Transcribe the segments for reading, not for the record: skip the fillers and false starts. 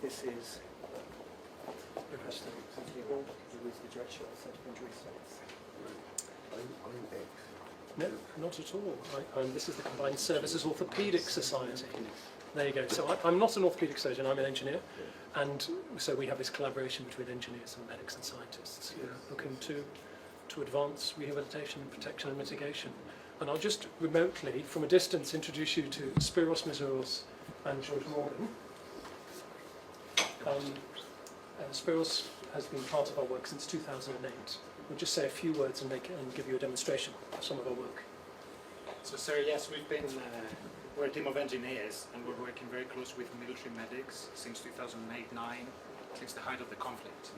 this is the rest of the wall, with the direct shot set of injury sites. I'm X. No, not at all. This is the Combined Services Orthopaedic Society. There you go. So I'm not an orthopaedic surgeon, I'm an engineer. And so we have this collaboration between engineers and medics and scientists who are looking to advance rehabilitation and protection and mitigation. And I'll just remotely, from a distance, introduce you to Spiros Mizouros and George Morgan. Spiros has been part of our work since 2008. We'll just say a few words and give you a demonstration of some of our work. So, sir, yes, we're a team of engineers, and we're working very close with military medics since 2008-9, since the height of the conflict.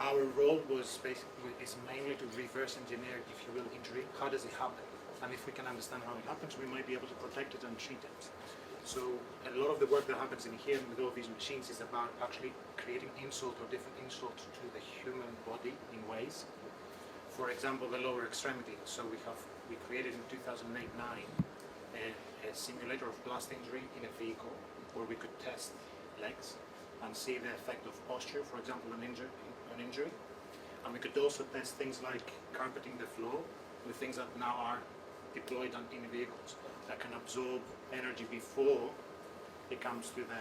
Our role is mainly to reverse engineer, if you will, injury. How does it happen? And if we can understand how it happens, we might be able to protect it and treat it. So a lot of the work that happens in here with all these machines is about actually creating insult or different insult to the human body in ways. For example, the lower extremity. So we created in 2008-9 a simulator of blast injury in a vehicle where we could test legs and see the effect of posture, for example, an injury. And we could also test things like carpeting the floor with things that now are deployed in vehicles that can absorb energy before it comes to the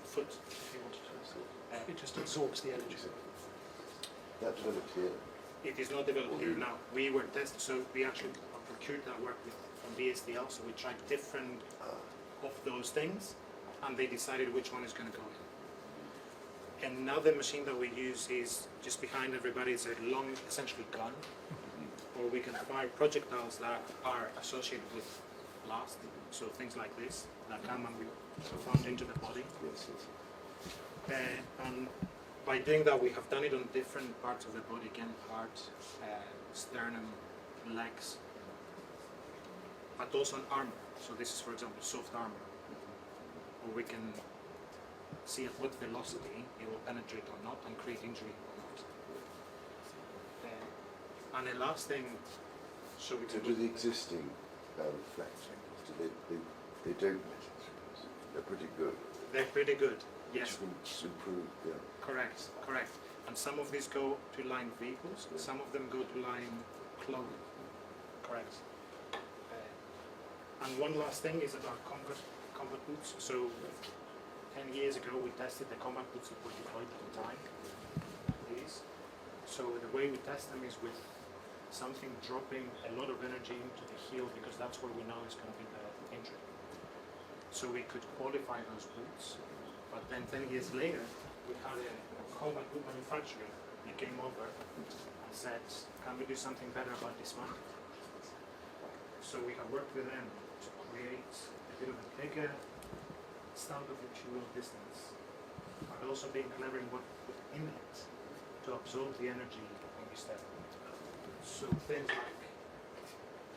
foot. If you want to It just absorbs the energy. That's developed here. It is not developed here now. We were tested, so we actually procured that work from BSDL, so we tried different of those things, and they decided which one is going to go in. Another machine that we use is just behind everybody. It's a long, essentially gun, where we can fire projectiles that are associated with blast, so things like this that come and we found into the body. And by doing that, we have done it on different parts of the body, again, heart, sternum, legs, but also on armor. So this is, for example, soft armor, where we can see at what velocity it will penetrate or not and create injury or not. And the last thing, so we can do the existing flex, they don't measure, they're pretty good. They're pretty good, yes. Improved, yeah. Correct. And some of these go to line vehicles, some of them go to line clothing. Correct. And one last thing is about combat boots. So 10 years ago we tested the combat boots that were deployed at the time. These. So the way we test them is with something dropping a lot of energy into the heel, because that's where we know is going to be the injury. So we could qualify those boots, but then 10 years later we had a combat boot manufacturer who came over and said, can we do something better about dismantling? So we have worked with them to create a bit of a bigger stand of actual distance, but also being clever in what put in it to absorb the energy when you step. So things like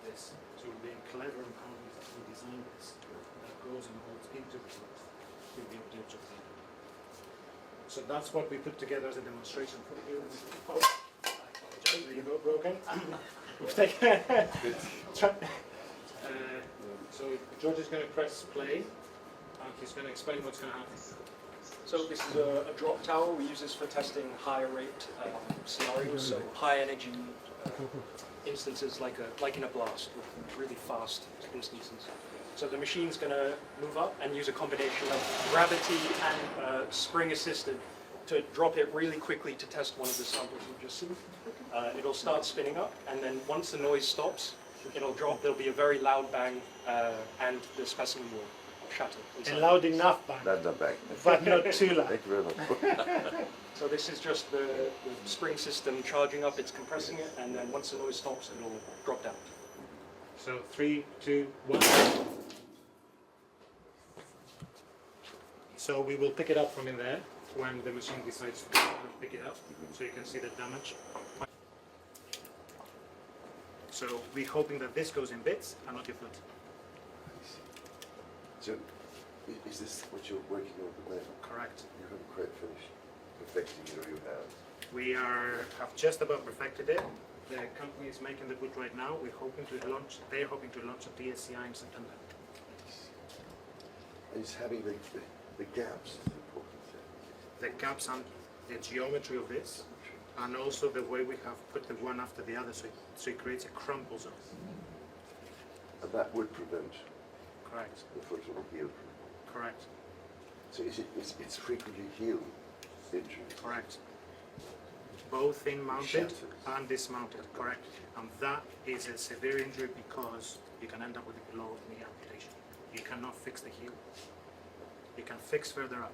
this. So we're being clever in how we design this. That goes and holds into the foot to be able to absorb the energy. So that's what we put together as a demonstration for you. Oh, I apologize, there you go, broken. So George is going to press play, and he's going to explain what's going to happen. So this is a drop tower. We use this for testing higher rate scenarios, so high energy instances like in a blast, with really fast instances. So the machine's going to move up and use a combination of gravity and spring assisted to drop it really quickly to test one of the samples we've just seen. It'll start spinning up, and then once the noise stops, it'll drop. There'll be a very loud bang, and the specimen will shatter. A loud enough bang. That's a bang. But not too loud. Thank you very much. So this is just the spring system charging up, it's compressing it, and then once the noise stops, it'll drop down. So 3, 2, 1. So we will pick it up from in there when the machine decides to pick it up, so you can see the damage. So we're hoping that this goes in bits and not your foot. So, is this what you're working on at the moment? Correct. You haven't quite finished perfecting it, or you have? We have just about perfected it. The company is making the boot right now. We're hoping to launch. They're hoping to launch at DSCI in September. It's having the gaps is important. the gaps and the geometry of this, and also the way we have put the one after the other, so it creates a crumple zone. And that would prevent Correct. the foot or the heel. Correct. So it's frequently heel injuries. Correct. Both in-mounted Shattered. and dismounted. Correct. And that is a severe injury because you can end up with a below knee amputation. You cannot fix the heel. You can fix further up.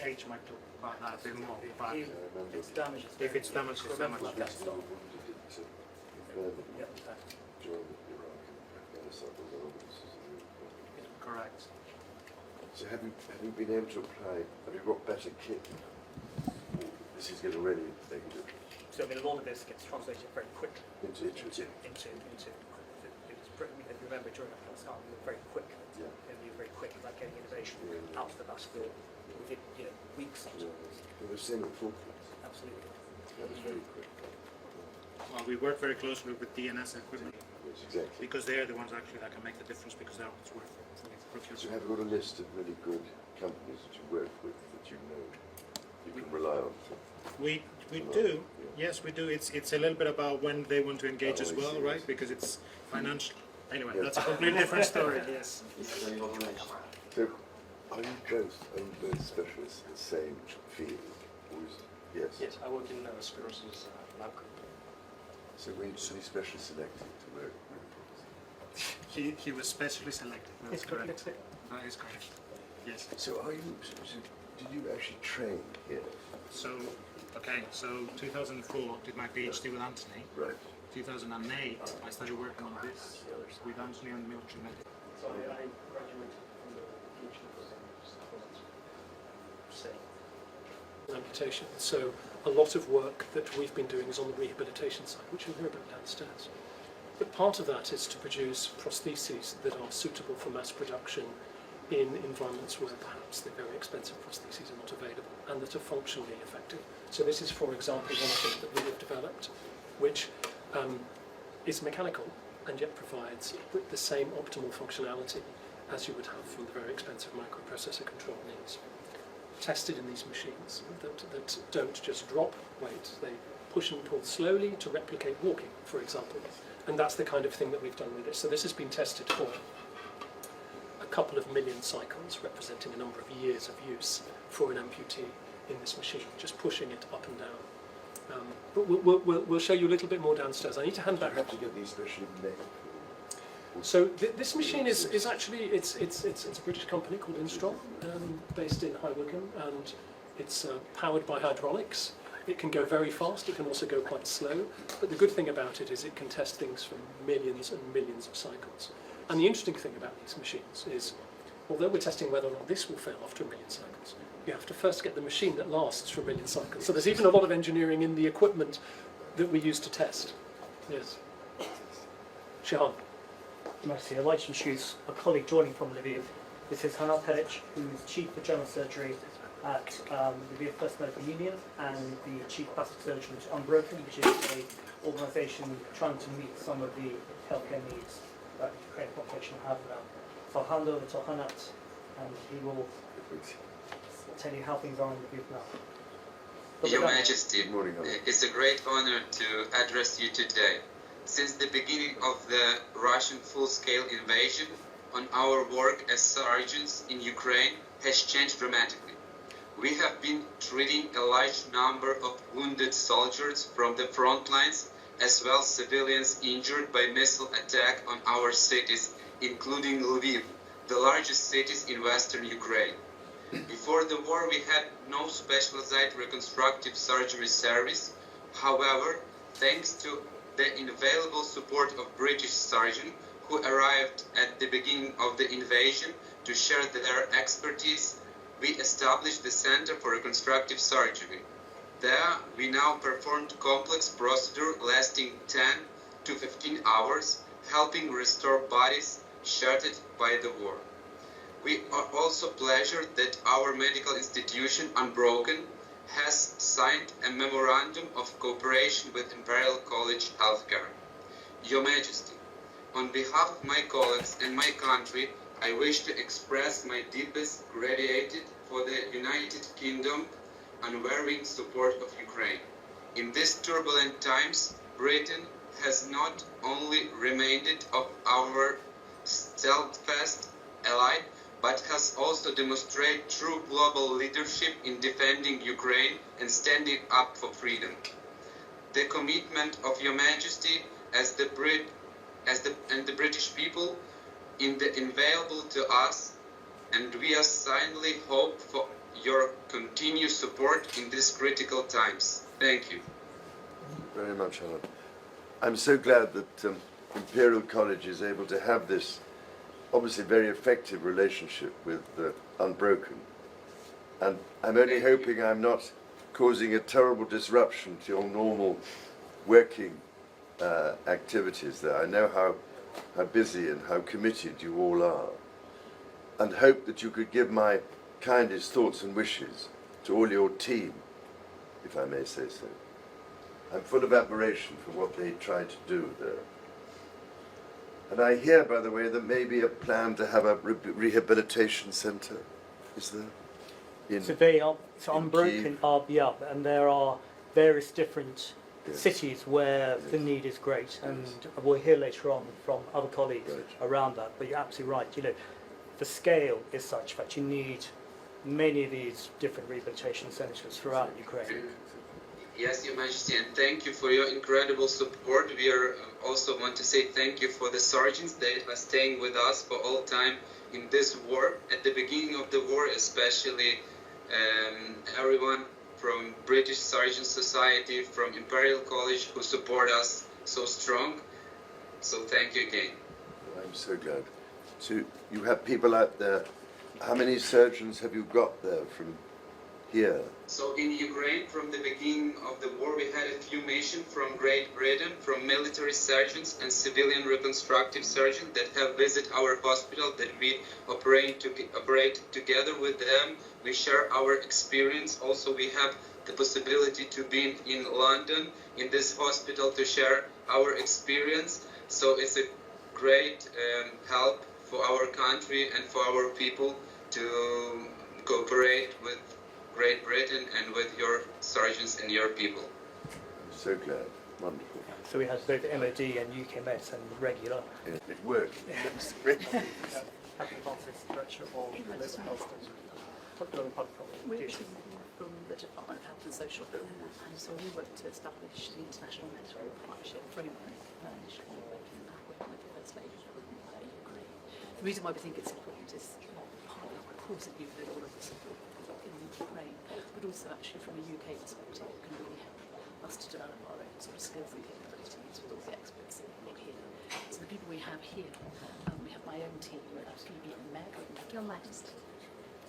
H might talk about that a bit more, but I remember It's damaged. if it's damaged, it's damaged. Like that, stop. Yeah. Correct. So have you been able to apply, have you got better kit? Or this is going to really make a difference. So I mean, a lot of this gets translated very quickly Into injuries. into. It was pretty, if you remember during our start, we were very quick. Yeah. And we were very quick about getting innovation Yeah. out of the basketball. We did, weeks Yeah. sometimes. It was same at Falklands. Absolutely. That was very quick. Well, we work very closely with DNS equipment Yes, exactly. because they're the ones actually that can make the difference because they're what's worth it. So have you got a list of really good companies that you work with that you know you can rely on? We do, yes, we do. It's a little bit about when they want to engage as well, right? Because it's financial. Anyway, Yeah. that's a completely different story. Yes. So are you both specialists in the same field? Or is, yes. Yes, I work in Spiros' lab group. So we specially selected to work with. He was specially selected. That's correct. That is correct. Yes. So did you actually train here? So, okay, so 2004 did my PhD with Anthony. Right. 2008 I started working on this with Anthony on military medical. So I graduated from the amputation. So a lot of work that we've been doing is on the rehabilitation side, which you'll hear about downstairs. But part of that is to produce prostheses that are suitable for mass production in environments where perhaps the very expensive prostheses are not available and that are functionally effective. So this is, for example, one thing that we have developed, which is mechanical and yet provides the same optimal functionality as you would have from the very expensive microprocessor controlled knees. Tested in these machines that don't just drop weight, they push and pull slowly to replicate walking, for example. And that's the kind of thing that we've done with it. So this has been tested for a couple of million cycles, representing a number of years of use for an amputee in this machine, just pushing it up and down. But we'll show you a little bit more downstairs. I need to hand Do you back. have to get these specially made? So this machine is actually it's a British company called Instron, based in High Wycombe, and it's powered by hydraulics. It can go very fast. It can also go quite slow. But the good thing about it is it can test things from millions and millions of cycles. And the interesting thing about these machines is, although we're testing whether or not this will fail after a million cycles, you have to first get the machine that lasts for a million cycles. So there's even a lot of engineering in the equipment that we use to test. Yes. Shahan. Merci. I'd like to introduce a colleague joining from Lviv. This is Hannah Peric, who's Chief for General Surgery at Lviv First Medical Union, and the Chief Plastic Surgeon at Unbroken, which is an organisation trying to meet some of the healthcare needs that the Ukrainian population have now. So I'll hand over to Hanat, and he will tell you how things are in Lviv now. Your Majesty, Good morning, Hannah. it's a great honor to address you today. Since the beginning of the Russian full-scale invasion, on our work as surgeons in Ukraine has changed dramatically. We have been treating a large number of wounded soldiers from the front lines, as well as civilians injured by missile attack on our cities, including Lviv, the largest cities in western Ukraine. Before the war, we had no specialized reconstructive surgery service. However, thanks to the invaluable support of British surgeons who arrived at the beginning of the invasion to share their expertise, we established the Center for Reconstructive Surgery. There, we now performed complex procedures lasting 10 to 15 hours, helping restore bodies shattered by the war. We are also pleasured that our medical institution, Unbroken, has signed a memorandum of cooperation with Imperial College Healthcare. Your Majesty, on behalf of my colleagues and my country, I wish to express my deepest gratitude for the United Kingdom unwavering support of Ukraine. In these turbulent times, Britain has not only remained of our steadfast ally, but has also demonstrated true global leadership in defending Ukraine and standing up for freedom. The commitment of Your Majesty as the British people is invaluable to us, and we sincerely hope for your continued support in these critical times. Thank you. Very much, Alan. I'm so glad that Imperial College is able to have this obviously very effective relationship with Unbroken. And I'm only hoping I'm not causing a terrible disruption to your normal working activities there. I know how busy and how committed you all are, and hope that you could give my kindest thoughts and wishes to all your team, if I may say so. I'm full of admiration for what they try to do there. And I hear, by the way, there may be a plan to have a rehabilitation centre. Is there? So they are, so Unbroken are, yeah, and there are various different cities where the need is great, and we'll hear later on from other colleagues around that. But you're absolutely right. You know, the scale is such that you need many of these different rehabilitation centres throughout Ukraine. Yes, Your Majesty, and thank you for your incredible support. We also want to say thank you for the sergeants that are staying with us for all time in this war. At the beginning of the war, especially everyone from British Sergeant Society, from Imperial College, who support us so strong. So thank you again. I'm so glad. So you have people out there. How many surgeons have you got there from here? So in Ukraine, from the beginning of the war, we had a few missions from Great Britain, from military surgeons and civilian reconstructive surgeons that have visited our hospital, that we operate together with them. We share our experience. Also, we have the possibility to be in London, in this hospital, to share our experience. So it's a great help for our country and for our people to cooperate with Great Britain and with your sergeants and your people. I'm so glad. Wonderful. So we had both MOD and UK Met and regular. Yeah, it worked. Happy Office Director of Local Health from the Department of Health and Social, and so we work to establish the International Medical Partnership Framework, initially working with the First Lady of Ukraine. The reason why we think it's important is partly, of course, it uses all of the support in Ukraine, but also actually from a UK perspective, it can really help us to develop our own sort of skills and capabilities with all the experts that we've got here. So the people we have here, we have my own team, Phoebe and Meg. Your Majesty,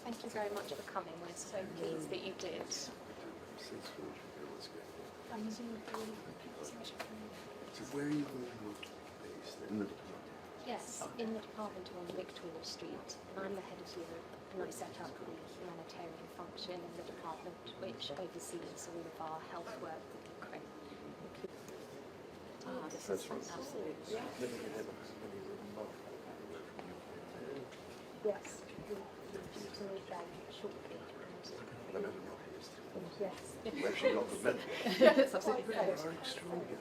thank you very much for coming. We're so pleased that you did. So where are you based? In the Yes, in the department on Victoria Street. And I'm the head of Europe, and I set up the humanitarian function in the department, which oversees all of our health work with Ukraine. This is absolutely. Yes, we're to meet them shortly. Yes. Where she got the medal. It's absolutely brilliant. They are extraordinary.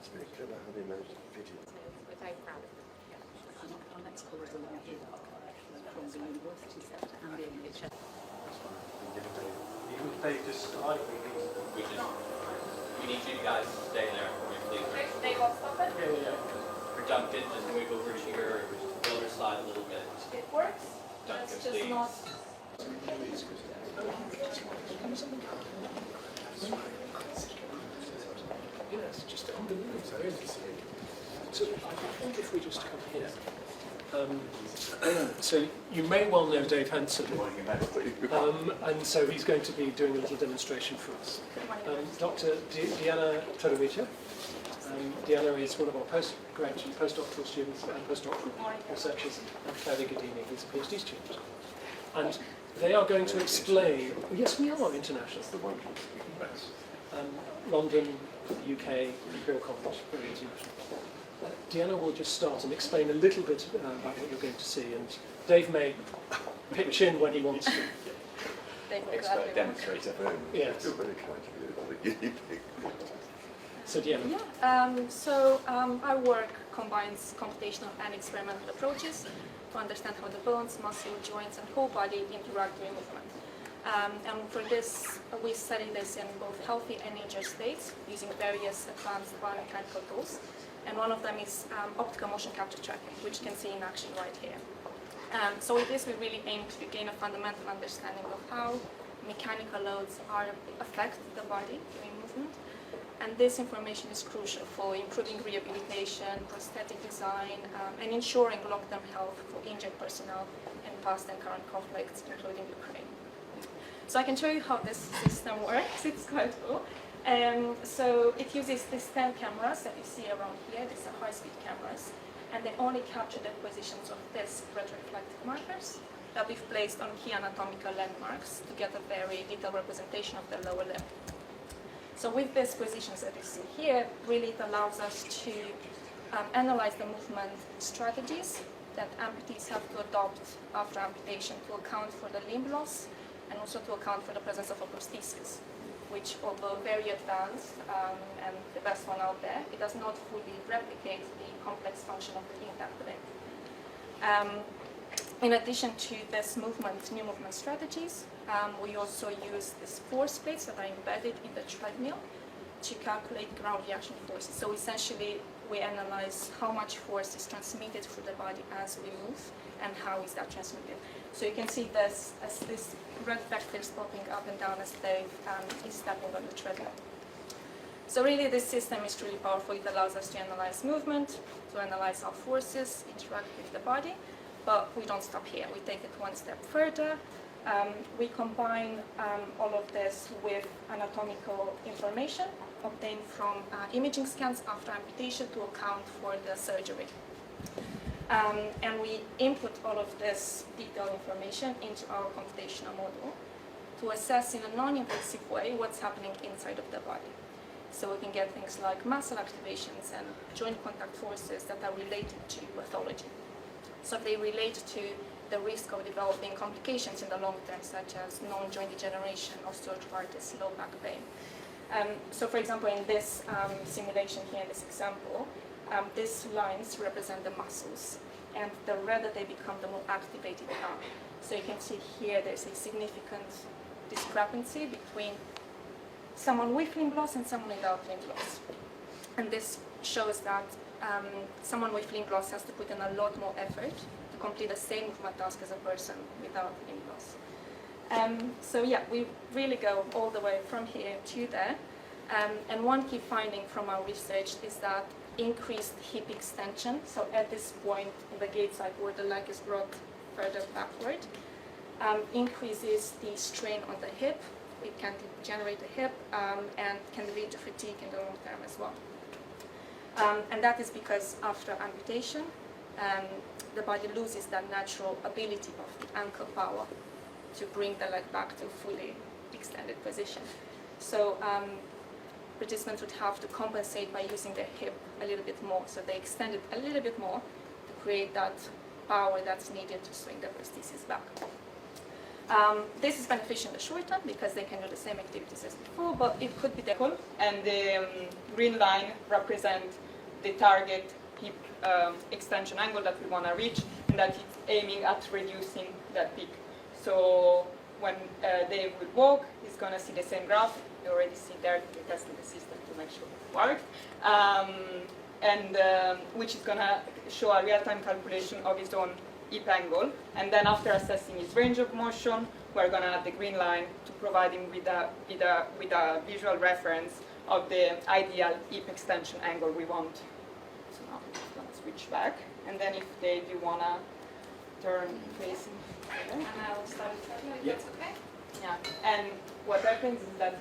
It's very clever how they managed to fit it. We're very proud of you. Our next call is along here from the university sector and the NHS. We need you guys to stay there for me, please. For Duncan, just move over here, the other side a little bit. It works. Duncan, That's just please. not. Yes, just so I think if we just come here. So you may well know Dave Hanson, and so he's going to be doing a little demonstration for us. Dr. Diana Todovita. Diana is one of our postgraduate, postdoctoral students and postdoctoral researchers, and Claire Vigadini, who's a PhD student. And they are going to explain, yes, we are international. London, UK, Imperial College, very international. Diana will just start and explain a little bit about what you're going to see, and Dave may pitch in when he wants to. they will expert gladly demonstrator. Yes. You're very kind to be the guinea pig. So Diana. Our work combines computational and experimental approaches to understand how the bones, muscle, joints, and whole body interact during movement. And for this, we study this in both healthy and injured states using various advanced biomechanical tools. And one of them is optical motion capture tracking, which you can see in action right here. So with this, we really aim to gain a fundamental understanding of how mechanical loads affect the body during movement. And this information is crucial for improving rehabilitation, prosthetic design, and ensuring long-term health for injured personnel in past and current conflicts, including Ukraine. So I can show you how this system works. It's quite cool. So it uses these 10 cameras that you see around here. These are high-speed cameras. And they only capture the positions of these retroreflective markers that we've placed on key anatomical landmarks to get a very detailed representation of the lower limb. So with these positions that you see here, really it allows us to analyze the movement strategies that amputees have to adopt after amputation to account for the limb loss and also to account for the presence of a prosthesis, which, although very advanced and the best one out there, it does not fully replicate the complex function of the intact limb. In addition to this new movement strategies, we also use these force plates that are embedded in the treadmill to calculate ground reaction forces. So essentially, we analyze how much force is transmitted through the body as we move and how is that transmitted. So you can see this as this red vectors popping up and down as Dave is stepping on the treadmill. So really this system is truly powerful. It allows us to analyze movement, to analyze how forces interact with the body, but we don't stop here. We take it one step further. We combine all of this with anatomical information obtained from imaging scans after amputation to account for the surgery. And we input all of this detailed information into our computational model to assess in a non-invasive way what's happening inside of the body. So we can get things like muscle activations and joint contact forces that are related to pathology. So they relate to the risk of developing complications in the long term, such as non-joint degeneration, osteoarthritis, low back pain. So for example, in this simulation here, in this example, these lines represent the muscles, and the redder they become, the more activated they are. So you can see here there's a significant discrepancy between someone with limb loss and someone without limb loss. And this shows that someone with limb loss has to put in a lot more effort to complete the same movement task as a person without limb loss. So yeah, we really go all the way from here to there. And one key finding from our research is that increased hip extension, so at this point in the gait cycle where the leg is brought further backward, increases the strain on the hip. It can degenerate the hip and can lead to fatigue in the long term as well. And that is because after amputation, the body loses that natural ability of the ankle power to bring the leg back to fully extended position. So participants would have to compensate by using their hip a little bit more. So they extend it a little bit more to create that power that's needed to swing the prosthesis back. This is beneficial in the short term because they can do the same activities as before, but it could be difficult. And the green line represents the target hip extension angle that we want to reach, and that it's aiming at reducing that peak. So when Dave would walk, he's going to see the same graph. You already see there, we're testing the system to make sure it works. Which is going to show a real-time calculation of his own hip angle. And then after assessing his range of motion, we're going to add the green line to provide him with a visual reference of the ideal hip extension angle we want. So now I'm just going to switch back. And then if Dave, you want to turn facing here. And I'll start if that's okay? Yeah. And what happens is that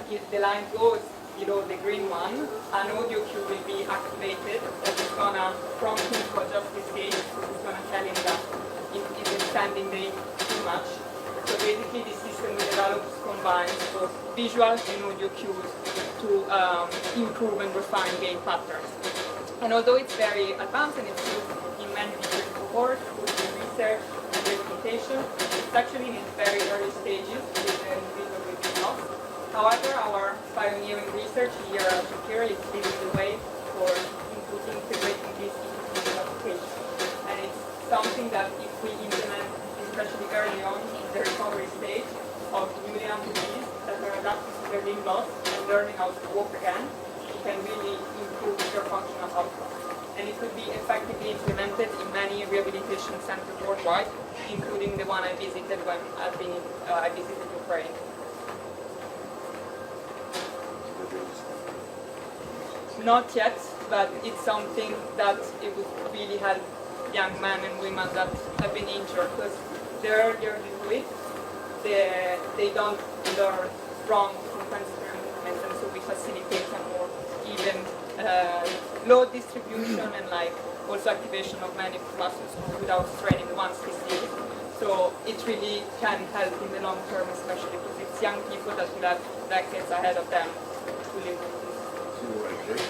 if the line goes below the green one, an audio cue will be activated that is going to prompt him to adjust his gait. It's going to tell him that he's extending the hip too much. So basically this system we developed combines both visual and audio cues to improve and refine gait patterns. And although it's very advanced and it's used in many different cohorts, with research and rehabilitation, It's actually in its very early stages with the individual with loss. However, our pioneering research here at Imperial is leading the way for integrating this into clinical application. And it's something that if we implement, especially early on in the recovery stage of newly amputees that are adapting to their limb loss and learning how to walk again, it can really improve their functional outcomes. And it could be effectively implemented in many rehabilitation centers worldwide, including the one I visited when I visited Ukraine. Not yet, but it's something that it would really help young men and women that have been injured, because the earlier they do it, they don't learn strong compensatory movements, and so we facilitate a more even load distribution and like also activation of many muscles without straining once received. So it really can help in the long term, especially because it's young people that will have decades ahead of them to live with this.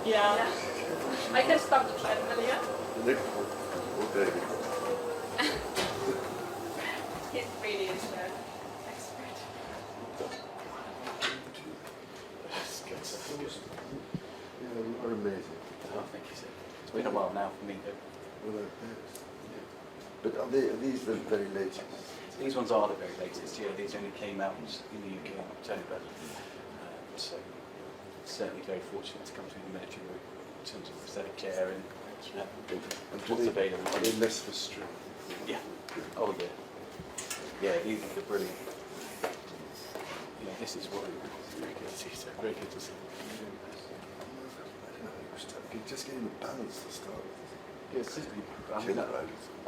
Yeah. I can stop the treadmill, yeah? He really is an expert. You are amazing. Oh, thank you, sir. It's been a while now for me, though. Well, but are these the very latest? These ones are the very latest. Yeah, these only came out in the UK in October. So certainly very fortunate to come through the military route in terms of prosthetic care and what's available. Are they less frustrating? Yeah. Oh yeah. Yeah, these are brilliant. Yeah, this is what very good to see. So very good to see. Just getting the balance to start with. Yes,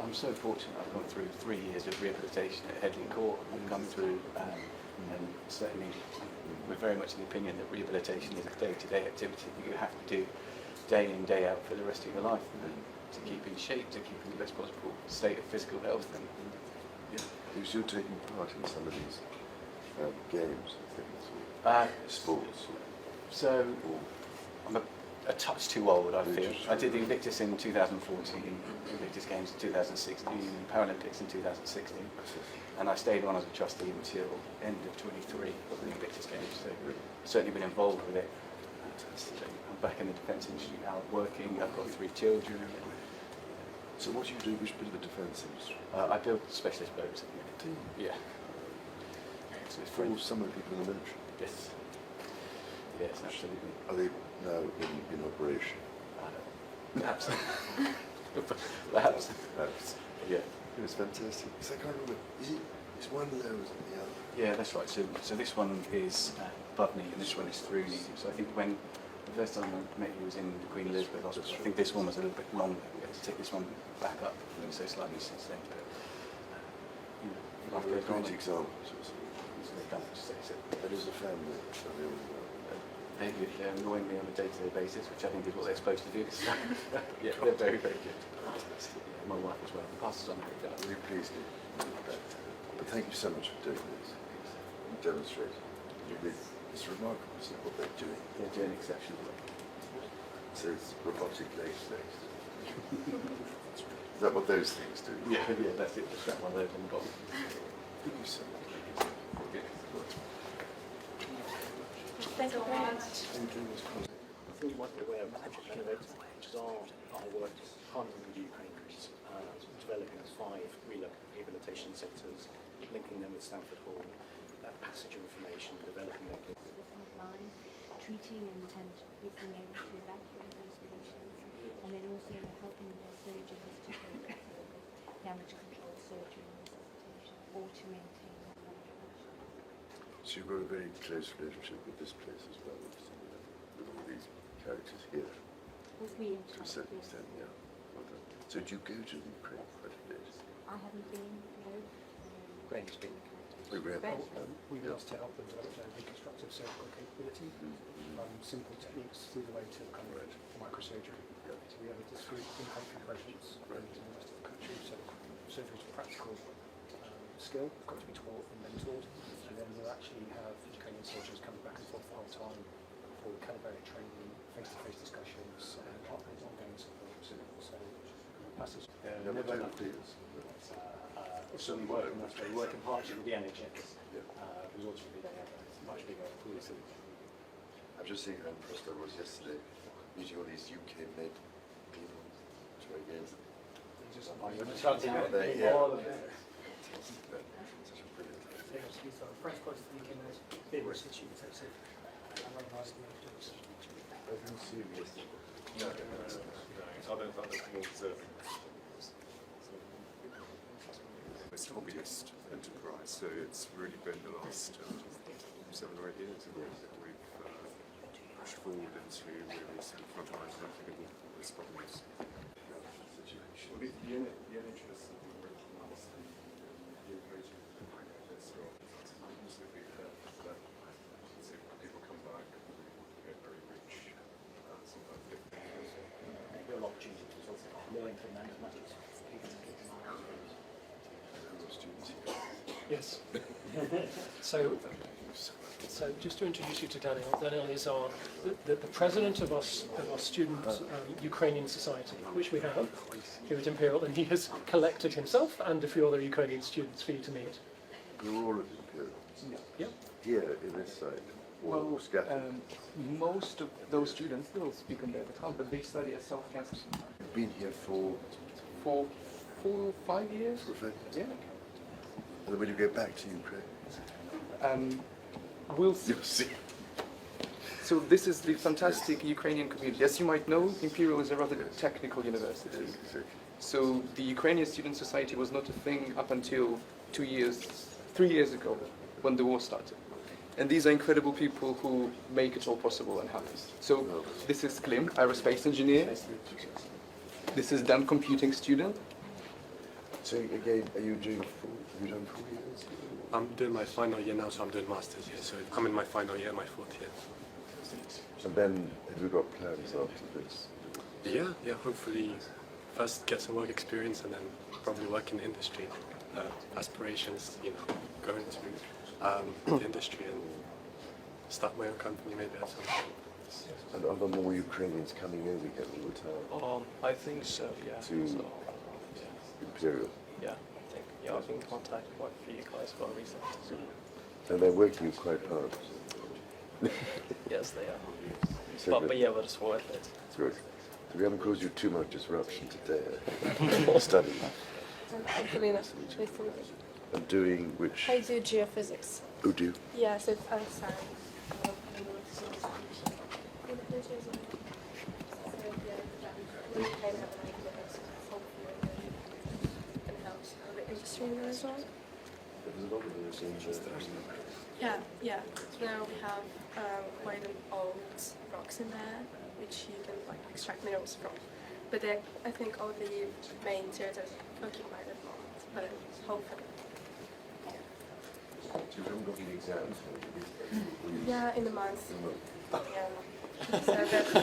I'm so fortunate. I've gone through 3 years of rehabilitation at Headley Court. I've come through, and certainly we're very much of the opinion that rehabilitation is a day-to-day activity that you have to do day in, day out for the rest of your life, to keep in shape, to keep in the best possible state of physical health. And Because you're taking part in some of these games, sports. So I'm a touch too old, I feel. I did the Invictus in 2014, Invictus Games in 2016, and Paralympics in 2016, and I stayed on as a trustee until end of 23 of the Invictus Games. So certainly been involved with it. I'm back in the defence industry now, working. I've got 3 children. So what do you do? Which bit of the defence industry? I build specialist boats. Yeah. So it's for some of the people in the military. Yes. Yes, absolutely. Are they now in operation? Perhaps. Perhaps. Yeah. It was fantastic. Because I can't remember. Is one lower than the other? Yeah, that's right. So this one is above knee, and this one is through knee. So I think when the first time I met you was in the Queen Elizabeth Hospital. I think this one was a little bit longer. We had to take this one back up, so slightly since then. But What a great example. That is a family. They're annoying me on a day-to-day basis, which I think is what they're supposed to do. So, yeah, they're very, very good. Yeah, my wife as well. The pastor's on her. I'm really pleased to But thank you so much for doing this. You demonstrate. It's remarkable, isn't it, what they're doing? They're doing exceptionally. So it's robotic legs next. Is that what those things do? Yeah, that's it. Just strap one of those on the bottom. Thank you so much. Thank you very much. I think you might be aware of Project Innovator, which is our work partnering with Ukraine, developing 5 rehabilitation centres, linking them with Stamford Hall, passage information, developing their line, treating and being able to evacuate those patients, and then also helping their surgeons to cope with damage control surgery and resuscitation, or to maintain that blood pressure. So you've got a very close relationship with this place as well, with all these characters here. Well, we To a certain extent, yeah. Well done. So do you go to the Ukraine quite a bit? I haven't been, no. Graham's been. We've asked to help them develop their reconstructive surgical capability, simple techniques through the way to kind of microsurgery. So we have a discrete in-country presence in the rest of the country, so surgery is a practical skill, got to be taught and mentored, and then we'll actually have Ukrainian surgeons coming back and forth the whole time for cadaveric training, face-to-face discussions, and ongoing support. So passage. Never done it. So we work in partnership with the NHS, who's ultimately they have a much bigger pool of cities. I'm just seeing how impressed I was yesterday, meeting all these UK-made people. Try again. All of them. Such a brilliant. French close to the UK knows they were institutes, so I didn't see him yesterday. It's a hobbyist enterprise, so it's really been the last 7 or 8 years that we've pushed forward into really sort of frontline working in this problems. Well, the NHS have been working on this, the engagement with this role. It's absolutely that people come back, get very rich, sometimes different. Real opportunity to sort of learn from them as much as Yes. So just to introduce you to Daniel. Daniel is the president of our student Ukrainian society, which we have here at Imperial, and he has collected himself and a few other Ukrainian students for you to meet. You're all at Imperial. Yeah. Here in this side. Well, scattered. most of those students still speak on their account, but they study at South Kensington You've been here for 4 or 5 years. a fact. Yeah. And then when you go back to Ukraine, We'll see. you'll see. So this is the fantastic Ukrainian community. As you might know, Imperial is a rather technical university. Exactly. So the Ukrainian Student Society was not a thing up until 3 years ago, when the war started. And these are incredible people who make it all possible and happen. So this is Klim, aerospace engineer. This is Dan, computing student. So again, are you doing have you done 4 years? I'm doing my final year now, so I'm doing masters here. So I'm in my final year, my 4th year. And then have you got plans after this? Yeah. Hopefully, first get some work experience, and then probably work in the industry. Aspirations, go into the industry and start my own company maybe at some point. And are there more Ukrainians coming over here all the time I think so, yeah. to Imperial? Yeah, I think. Yeah, I've been contacted quite a few guys quite recently. And they're working quite hard. Yes, they are. So But yeah, but it's worth it. good. So we haven't caused you too much disruption today. Studying Hopefully not. Nice to meet you. and doing which? I do geophysics. Who do? Yeah, so I'm sorry. As well. There's a lot of those in Yeah. So now we have quite an old rocks in there, which you can extract minerals from. But I think all the main territories are occupied at the moment. But hopefully. So you haven't got any exams? Yeah, in a month. Yeah. So that's,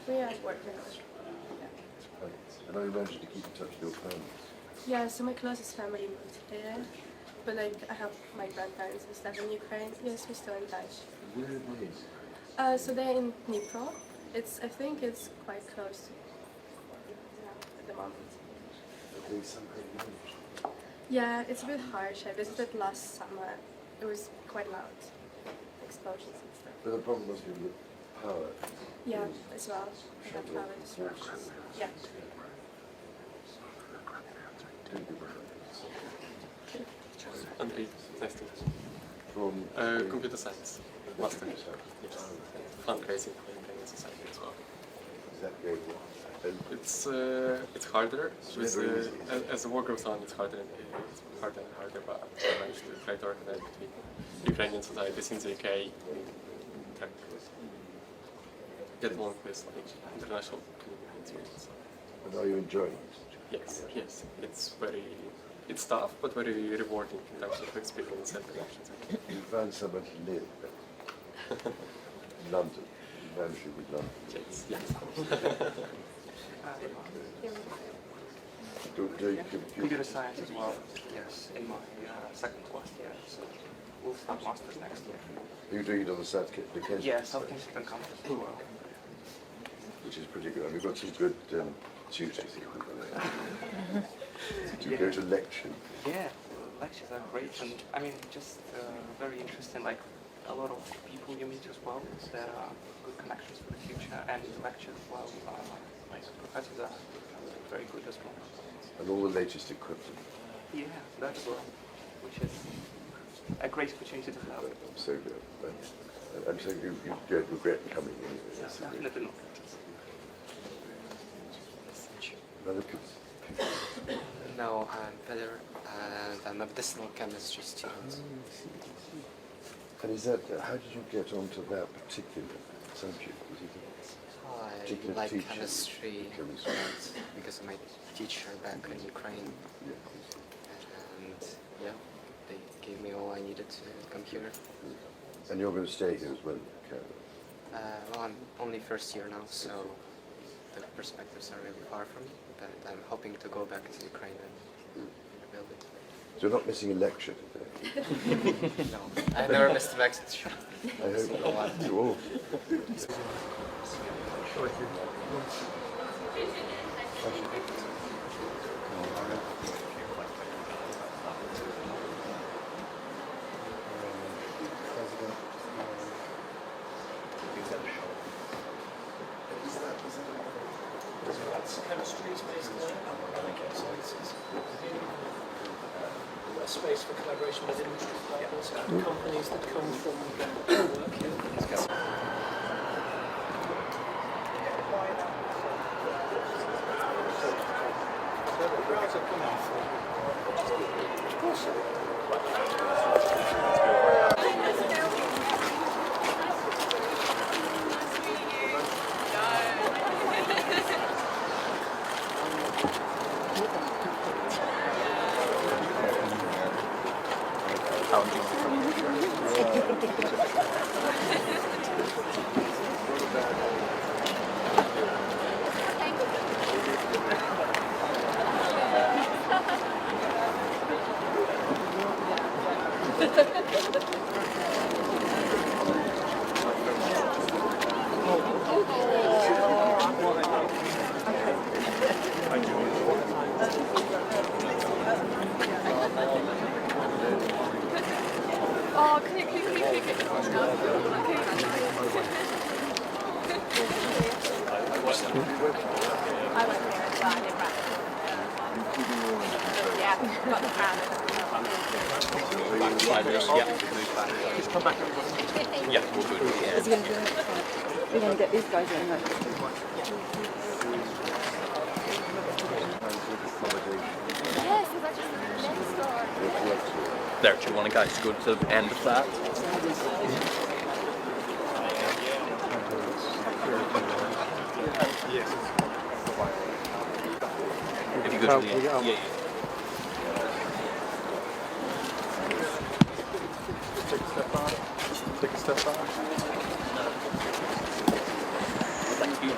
we are working on it. And I managed to keep in touch with your family. Yeah, so my closest family moved here, but I have my grandparents and stuff in Ukraine. Yes, we're still in touch. Where are they? So they're in Dnipro. I think it's quite close to at the moment. Are they somehow managed? Yeah, it's a bit harsh. I visited last summer. It was quite loud. Explosions and stuff. But the problem must be with power. Yeah, as well. We have power disruptions. Yeah. Andrei, nice to meet you. From Computer science, master. Yes. Fundraising for the Ukrainian society as well. Is that going well? And It's harder. It's never easy. As the war goes on, it's harder and harder. But I managed to try to organize between Ukrainian societies in the UK, try to get along with international community. and are you enjoying it? Yes. It's tough, but very rewarding in terms of experience and connections. You found somewhere to live. London. You managed to with London. Yes. Do Computer science as well. Yes, in my second class year. So we'll start masters next year. you doing it on the South Kensington? Yeah, South Kensington campus as well. Which is pretty good. And we've got some good Tuesday. Did you go to lecture? Yeah, lectures are great, and I mean, just very interesting. Like a lot of people you meet as well. There are good connections for the future, and the lectures as well. Like professors are very good as well. And all the latest equipment. Yeah, that as well, which is a great opportunity to have. I'm so good. I'm so you don't regret coming in. Yes, Definitely not. Another people. No, I'm Peter, and I'm a medicinal chemistry student. And is that, how did you get onto that particular subject? Was it a I particular like teacher? chemistry, Chemistry. and because of my teacher back in Ukraine, and yeah, they gave me all I needed to come here. And you're going to stay here as well, Karen? Well, I'm only first year now, so the perspectives are really far from me, but I'm hoping to go back to Ukraine and rebuild it. So you're not missing a lecture today? No, I never missed a lecture. I hope not. You all. Chemistry is based there. So it's a space for collaboration with industry partners and companies that come from work here. Oh, can you I went there and started in yeah, got the crown. Just come back. Yeah, we'll do it. We're going to get these guys in. Yes, it's actually next door. There, do you want to guys go to the end of that? If you go to the end. Yeah. Take a step back. Take a step back. Thank you.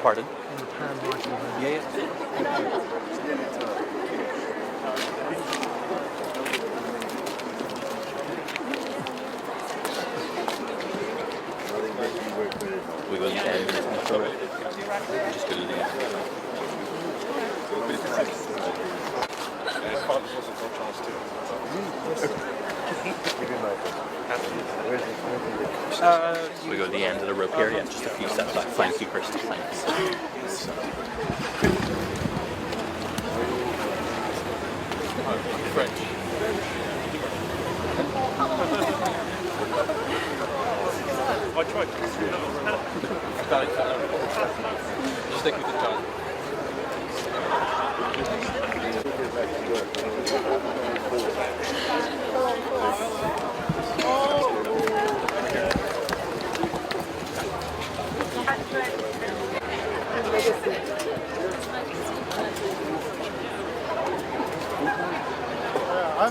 Pardon? Yeah. We will end this one. Just go to the end. We go to the end of the rope here, yeah, just a few steps back. Thank you, Chris. Thanks. French. I tried. Just stick with the tongue.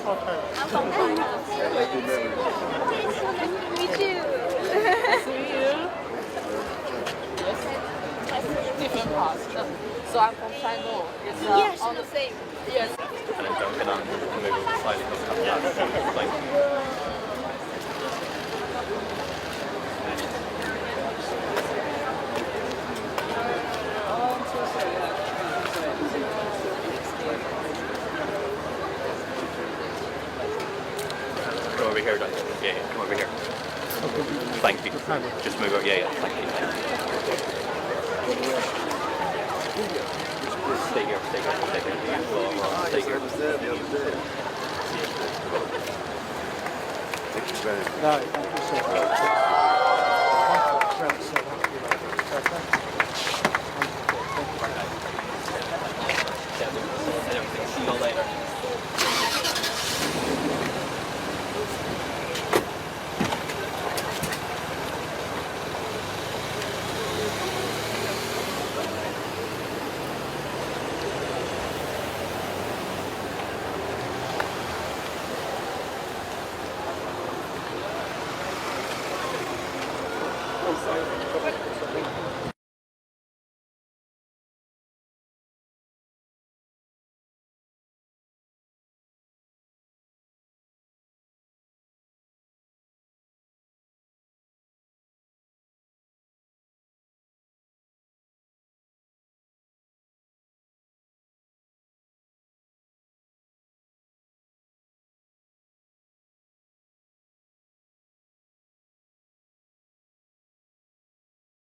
I'm from China. Meet you. See you. Different parts. So I'm from China. It's Yes, on the same. yes. And then don't get on and move slightly Come over here, Duncan. Yeah, yeah, come over here. Thank you. Just move over. Yeah, yeah, thank you. Stay here, stay here, stay here. Stay here. I was there the other day. Thank you very much. No, thank you so much. See you all later.